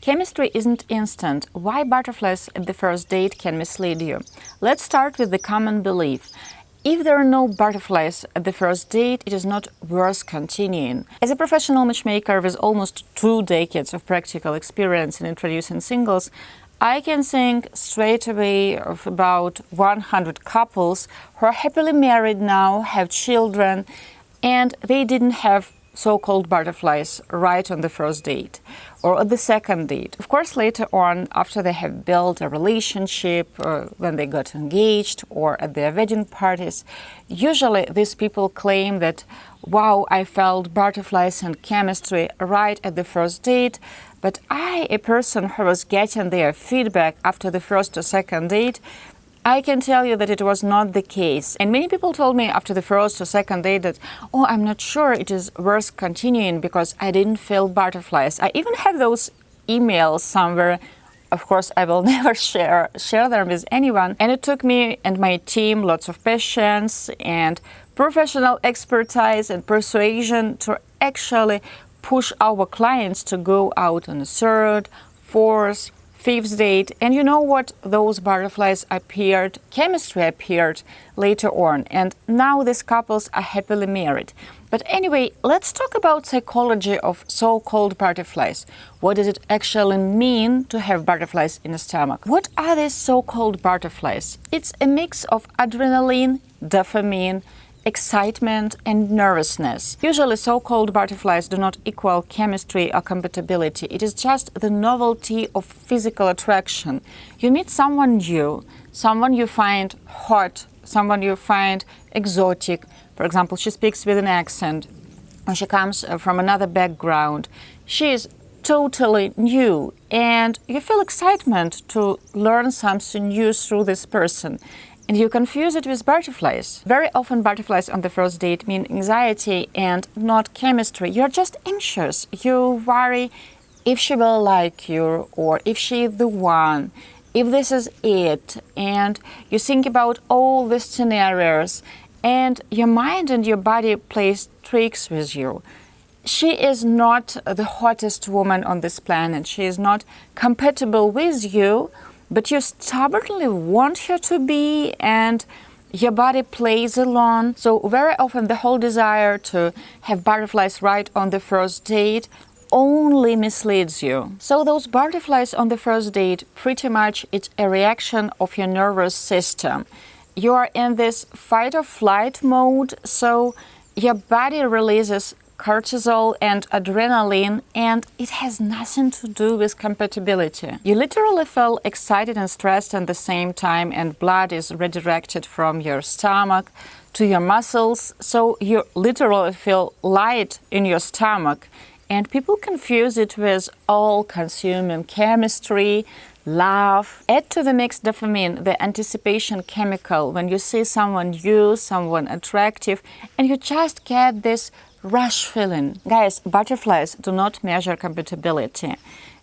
Chemistry isn't instant. Why butterflies at the first date can mislead you? Let's start with the common belief. If there are no butterflies at the first date, it is not worth continuing. As a professional matchmaker with almost 2 decades of practical experience in introducing singles, I can think straight away of about 100 couples who are happily married now, have children, and they didn't have so-called butterflies right on the first date or at the second date. Of course, later on, after they have built a relationship, when they got engaged or at their wedding parties, usually these people claim that, wow, I felt butterflies and chemistry right at the first date, but I, a person who was getting their feedback after the first or second date, I can tell you that it was not the case. And many people told me after the first or second date that, oh, I'm not sure it is worth continuing because I didn't feel butterflies. I even have those emails somewhere. Of course, I will never share them with anyone. And it took me and my team lots of patience and professional expertise and persuasion to actually push our clients to go out on a third, fourth, fifth date. And you know what? Those butterflies appeared, chemistry appeared later on. And now these couples are happily married. But anyway, let's talk about psychology of so-called butterflies. What does it actually mean to have butterflies in the stomach? What are these so-called butterflies? It's a mix of adrenaline, dopamine, excitement and nervousness. Usually so-called butterflies do not equal chemistry or compatibility. It is just the novelty of physical attraction. You meet someone new, someone you find hot, someone you find exotic. For example, she speaks with an accent, or she comes from another background. She is totally new, and you feel excitement to learn something new through this person. And you confuse it with butterflies. Very often butterflies on the first date mean anxiety and not chemistry. You're just anxious. You worry if she will like you or if she is the one, if this is it. And you think about all the scenarios and your mind and your body plays tricks with you. She is not the hottest woman on this planet. She is not compatible with you, but you stubbornly want her to be, and your body plays along. So very often the whole desire to have butterflies right on the first date only misleads you. So those butterflies on the first date, pretty much it's a reaction of your nervous system. You are in this fight or flight mode, so your body releases cortisol and adrenaline, and it has nothing to do with compatibility. You literally feel excited and stressed at the same time, and blood is redirected from your stomach to your muscles, so you literally feel light in your stomach. And people confuse it with all-consuming chemistry, love. Add to the mix dopamine, the anticipation chemical, when you see someone new, someone attractive, and you just get this rush feeling. Guys, butterflies do not measure compatibility.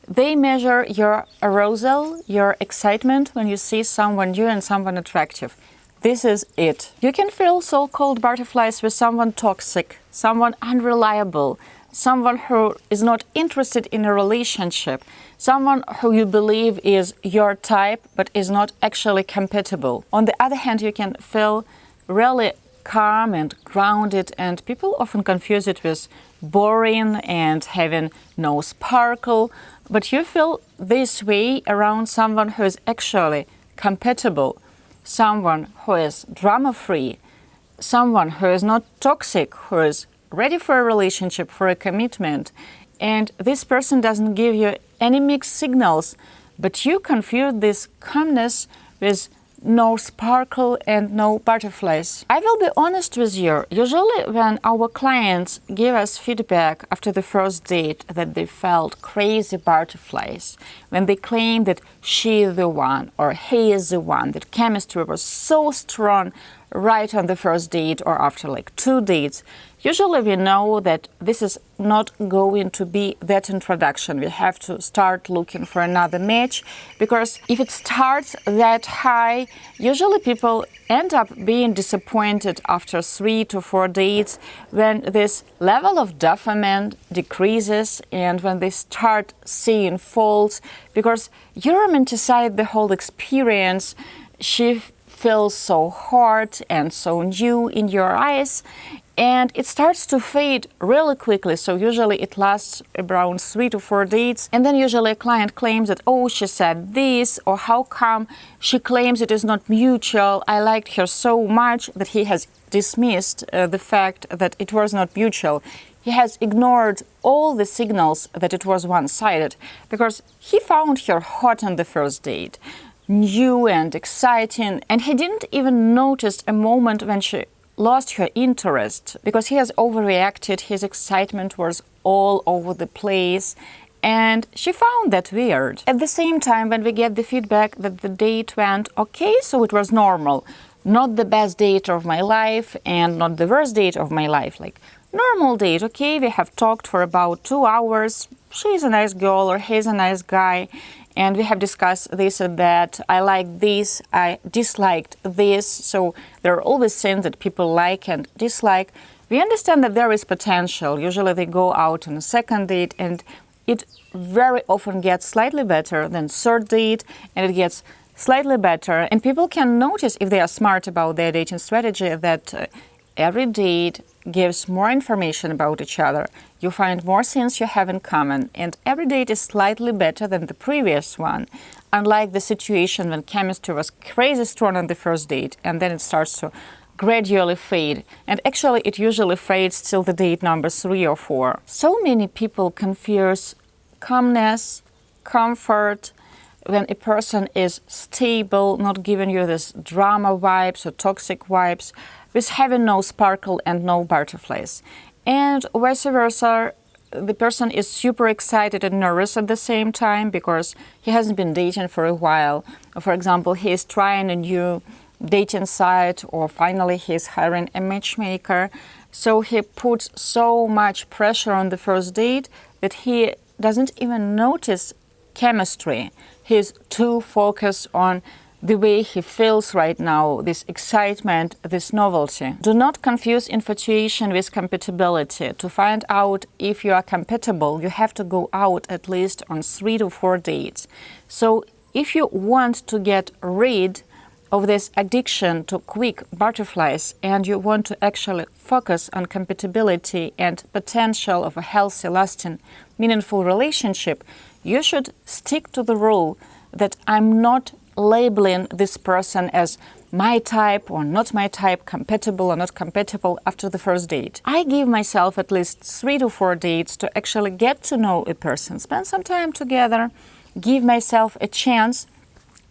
They measure your arousal, your excitement when you see someone new and someone attractive. This is it. You can feel so-called butterflies with someone toxic, someone unreliable, someone who is not interested in a relationship, someone who you believe is your type but is not actually compatible. On the other hand, you can feel really calm and grounded, and people often confuse it with boring and having no sparkle, but you feel this way around someone who is actually compatible, someone who is drama-free, someone who is not toxic, who is ready for a relationship, for a commitment, and this person doesn't give you any mixed signals, but you confuse this calmness with no sparkle and no butterflies. I will be honest with you, usually when our clients give us feedback after the first date that they felt crazy butterflies, when they claim that she is the one or he is the one, that chemistry was so strong right on the first date or after like 2 dates. Usually we know that this is not going to be that introduction. We have to start looking for another match, because if it starts that high, usually people end up being disappointed after 3 to 4 dates when this level of dopamine decreases and when they start seeing faults, because you romanticize the whole experience. She feels so hard and so new in your eyes, and it starts to fade really quickly. So usually it lasts around 3 to 4 dates, and then usually a client claims that, oh, she said this, or how come she claims it is not mutual. I liked her so much that he has dismissed the fact that it was not mutual. He has ignored all the signals that it was one-sided, because he found her hot on the first date, new and exciting, and he didn't even notice a moment when she lost her interest, because he has overreacted. His excitement was all over the place, and she found that weird. At the same time, when we get the feedback that the date went okay, so it was normal, not the best date of my life and not the worst date of my life, like normal date, okay, we have talked for about 2 hours, she's a nice girl or he's a nice guy, and we have discussed this and that. I like this, I disliked this. So there are always things that people like and dislike. We understand that there is potential. Usually they go out on a second date, and it very often gets slightly better than third date, and it gets slightly better. And people can notice, if they are smart about their dating strategy, that every date gives more information about each other. You find more things you have in common, and every date is slightly better than the previous one. Unlike the situation when chemistry was crazy strong on the first date, and then it starts to gradually fade. And actually, it usually fades till the date number 3 or 4. So many people confuse calmness, comfort, when a person is stable, not giving you this drama vibes or toxic vibes, with having no sparkle and no butterflies. And vice versa, the person is super excited and nervous at the same time because he hasn't been dating for a while. For example, he is trying a new dating site, or finally he is hiring a matchmaker. So he puts so much pressure on the first date that he doesn't even notice chemistry. He's too focused on the way he feels right now, this excitement, this novelty. Do not confuse infatuation with compatibility. To find out if you are compatible, you have to go out at least on 3 to 4 dates. So if you want to get rid of this addiction to quick butterflies, and you want to actually focus on compatibility and potential of a healthy, lasting, meaningful relationship, you should stick to the rule that I'm not labeling this person as my type or not my type, compatible or not compatible after the first date. I give myself at least 3 to 4 dates to actually get to know a person, spend some time together, give myself a chance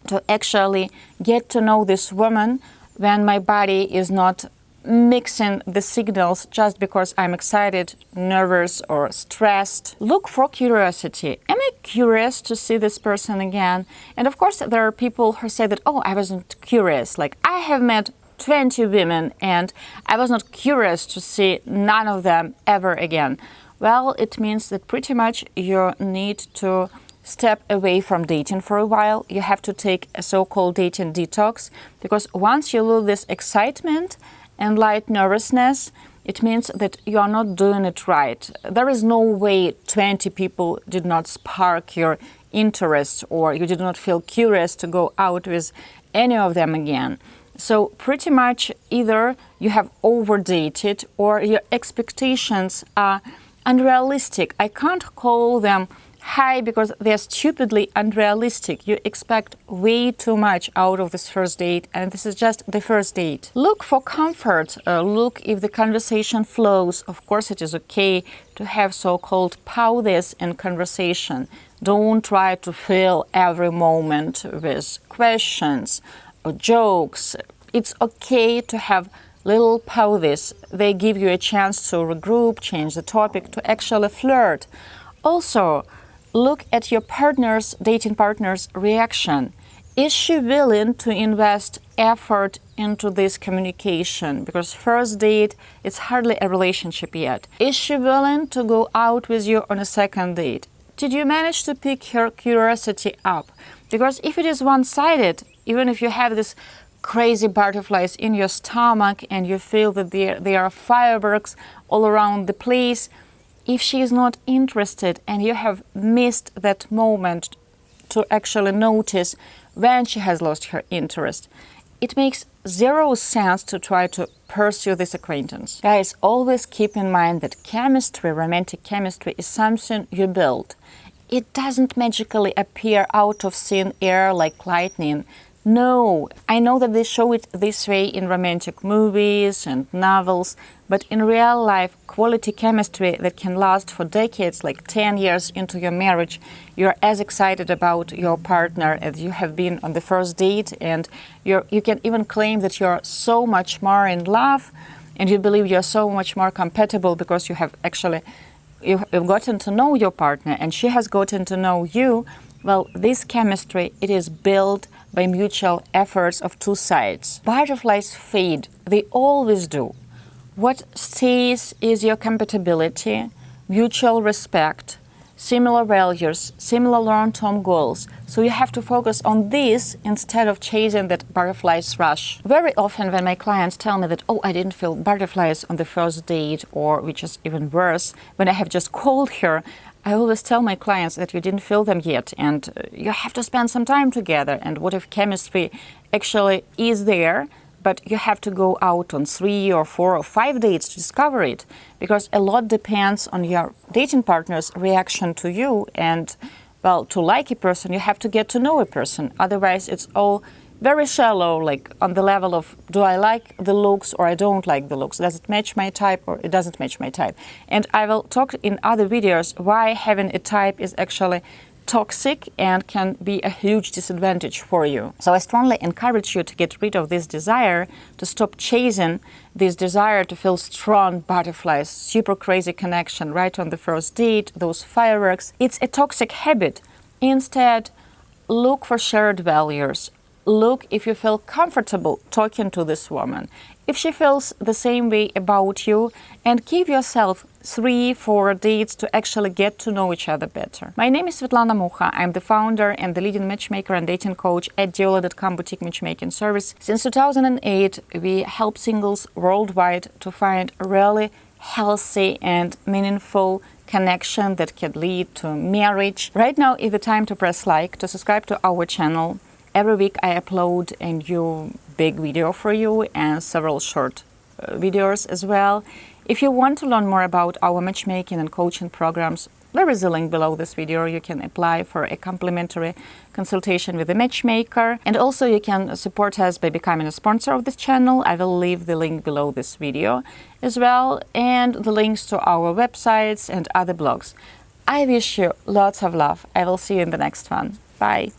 to actually get to know this woman when my body is not mixing the signals just because I'm excited, nervous, or stressed. Look for curiosity. Am I curious to see this person again? And of course, there are people who say that, oh, I wasn't curious. Like, I have met 20 women and I was not curious to see none of them ever again. Well, it means that pretty much you need to step away from dating for a while. You have to take a so-called dating detox, because once you lose this excitement and light nervousness, it means that you are not doing it right. There is no way 20 people did not spark your interest, or you did not feel curious to go out with any of them again. So pretty much either you have overdated or your expectations are unrealistic. I can't call them high because they're stupidly unrealistic. You expect way too much out of this first date, and this is just the first date. Look for comfort. Look if the conversation flows. Of course, it is okay to have so-called pauses in conversation. Don't try to fill every moment with questions or jokes. It's okay to have little pauses. They give you a chance to regroup, change the topic, to actually flirt. Also, look at your dating partner's reaction. Is she willing to invest effort into this communication, because first date, it's hardly a relationship yet. Is she willing to go out with you on a second date? Did you manage to pick her curiosity up? Because if it is one-sided, even if you have this crazy butterflies in your stomach and you feel that there are fireworks all around the place, if she is not interested and you have missed that moment to actually notice when she has lost her interest, it makes zero sense to try to pursue this acquaintance. Guys, always keep in mind that chemistry, romantic chemistry, is something you build. It doesn't magically appear out of thin air like lightning. No, I know that they show it this way in romantic movies and novels, but in real life, quality chemistry that can last for decades, like 10 years into your marriage, you're as excited about your partner as you have been on the first date, and you can even claim that you're so much more in love and you believe you're so much more compatible because you have actually you've gotten to know your partner and she has gotten to know you. Well, this chemistry, it is built by mutual efforts of two sides. Butterflies fade, they always do. What stays is your compatibility, mutual respect, similar values, similar long-term goals. So you have to focus on this instead of chasing that butterflies rush. Very often when my clients tell me that, oh, I didn't feel butterflies on the first date, or which is even worse, when I have just called her, I always tell my clients that you didn't feel them yet and you have to spend some time together. And what if chemistry actually is there, but you have to go out on 3 or 4 or 5 dates to discover it? Because a lot depends on your dating partner's reaction to you. And, well, to like a person, you have to get to know a person. Otherwise, it's all very shallow, like on the level of, do I like the looks or I don't like the looks? Does it match my type or it doesn't match my type? And I will talk in other videos why having a type is actually toxic and can be a huge disadvantage for you. So I strongly encourage you to get rid of this desire, to stop chasing this desire to feel strong butterflies, super crazy connection right on the first date, those fireworks. It's a toxic habit. Instead, look for shared values. Look if you feel comfortable talking to this woman, if she feels the same way about you, and give yourself 3-4 dates to actually get to know each other better. My name is Svetlana Mucha. I'm the founder and the leading matchmaker and dating coach at Diolli.com boutique matchmaking service. Since 2008, we help singles worldwide to find a really healthy and meaningful connection that can lead to marriage. Right now is the time to press like, to subscribe to our channel. Every week I upload a new big video for you and several short videos as well. If you want to learn more about our matchmaking and coaching programs, there is a link below this video. You can apply for a complimentary consultation with a matchmaker. And also you can support us by becoming a sponsor of this channel. I will leave the link below this video as well, and the links to our websites and other blogs. I wish you lots of love. I will see you in the next one. Bye.